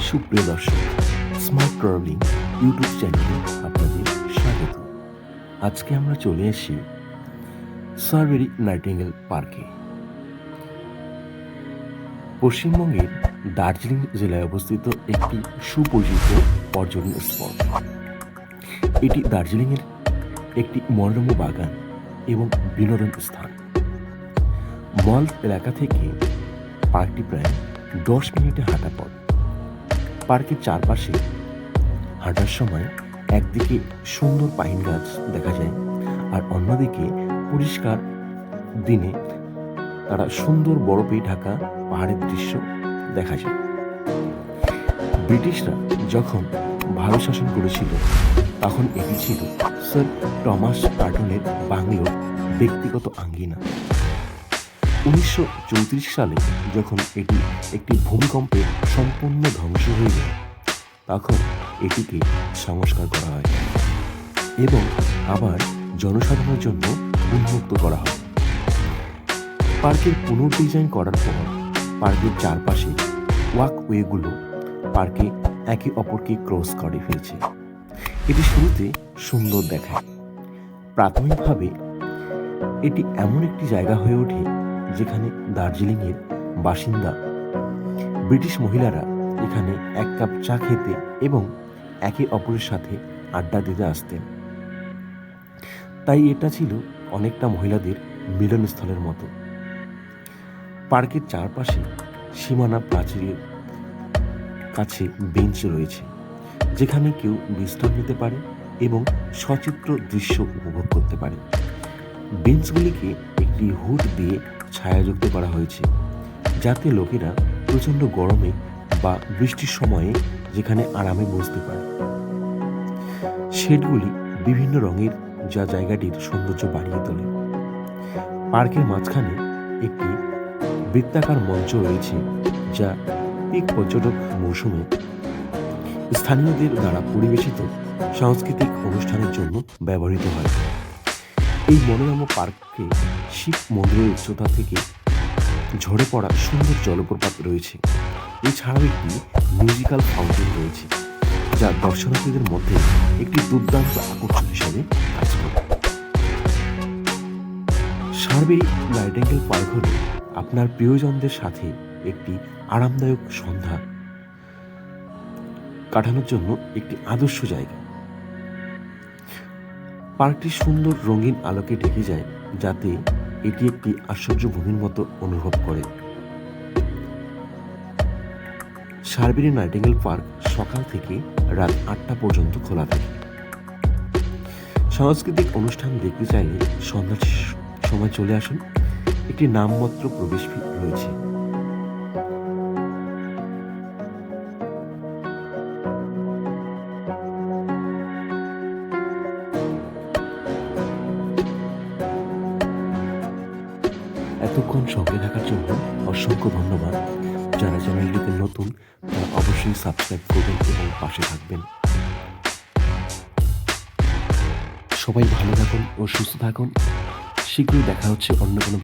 সুপ্রিয় দর্শক, smart travelling YouTube চ্যানেলে আপনাদের স্বাগত। আজকে আমরা চলে এসেছি সারবেরি নাইটিঙ্গেল পার্কে। পশ্চিমবঙ্গের দার্জিলিং জেলায় অবস্থিত একটি সুপরিচিত পর্যটন স্পট। এটি দার্জিলিংয়ের একটি মনোরম বাগান এবং বিনোদন স্থান। মল এলাকা থেকে পার্কটি প্রায় 10 মিনিটে হাঁটা পথ। পার্কের চারপাশে হাঁটার সময় একদিকে সুন্দর পাইন গাছ দেখা যায়, আর অন্যদিকে পরিষ্কার দিনে তারা সুন্দর বরফে ঢাকা পাহাড়ের দৃশ্য দেখা যায়। ব্রিটিশরা যখন ভারত শাসন করেছিল তখন এটি ছিল স্যার টমাস কার্টনের বাংলোর ব্যক্তিগত আঙ্গিনা। 1934 সালে যখন এটি একটি ভূমিকম্পে সম্পূর্ণ ধ্বংস হয়ে যায় তখন এটিকে সংস্কার করা হয় এবং আবার জনসাধারণের জন্য উন্মুক্ত করা হয়। পার্কের পুনর্ডিজাইন করার পর পার্কের চারপাশে ওয়াকওয়েগুলো পার্কে একে অপরকে ক্রস করে ফেলছে। এটি শুরুতে সুন্দর দেখায়। প্রাথমিকভাবে এটি এমন একটি জায়গা হয়ে ওঠে যেখানে দার্জিলিংয়ের বাসিন্দা ব্রিটিশ মহিলারা এখানে এক কাপ চা খেতে এবং একে অপরের সাথে আড্ডা দিতে আসতেন। তাই এটা ছিল অনেকটা মহিলাদের মিলনস্থলের মতো। পার্কের চারপাশে সীমানা প্রাচীরের কাছে বেঞ্চ রয়েছে যেখানে কেউ বিশ্রাম নিতে পারে এবং সচিত্র দৃশ্য উপভোগ করতে পারে। বেঞ্চগুলিকে একটি হুড দিয়ে ছায়াযুক্ত করা হয়েছে যাতে লোকেরা প্রচণ্ড গরমে বা বৃষ্টির সময়ে যেখানে আরামে বসতে পারে। শেডগুলি বিভিন্ন রঙের যা জায়গাটির সৌন্দর্য বাড়িয়ে তোলে। পার্কের মাঝখানে একটি বৃত্তাকার মঞ্চ রয়েছে যা পিক পর্যটক মৌসুমে স্থানীয়দের দ্বারা পরিবেশিত সাংস্কৃতিক অনুষ্ঠানের জন্য ব্যবহৃত হয়। এই মনোরম পার্কে শিব মন্দিরের উচ্চতা থেকে ঝরে পড়া সুন্দর জলপ্রপাত রয়েছে। এছাড়াও একটি মিউজিক্যাল ফাউন্টেন রয়েছে যা দর্শনার্থীদের মধ্যে একটি দুর্দান্ত আকর্ষণ হিসাবে কাজ করে। সারবেরি নাইটিঙ্গেল পার্ক হল আপনার প্রিয়জনদের সাথে একটি আরামদায়ক সন্ধ্যা কাটানোর জন্য একটি আদর্শ জায়গা। পার্কটি সুন্দর রঙিন আলোকে ঢেকে যায় যাতে এটি একটি আশ্চর্য ভূমির মতো অনুভব করে। সারবেরি নাইটিঙ্গেল পার্ক সকাল থেকে রাত 8টা পর্যন্ত খোলা থাকে। সাংস্কৃতিক অনুষ্ঠান দেখতে চাইলে সন্ধ্যার সময় চলে আসুন। একটি নামমাত্র প্রবেশ ফি রয়েছে। এতক্ষণ সঙ্গে থাকার জন্য অসংখ্য ধন্যবাদ। যারা চ্যানেলটিতে নতুন তারা অবশ্যই সাবস্ক্রাইব করবেন এবং পাশে থাকবেন। সবাই ভালো থাকুন ও সুস্থ থাকুন। শীঘ্রই দেখা হচ্ছে অন্য কোনো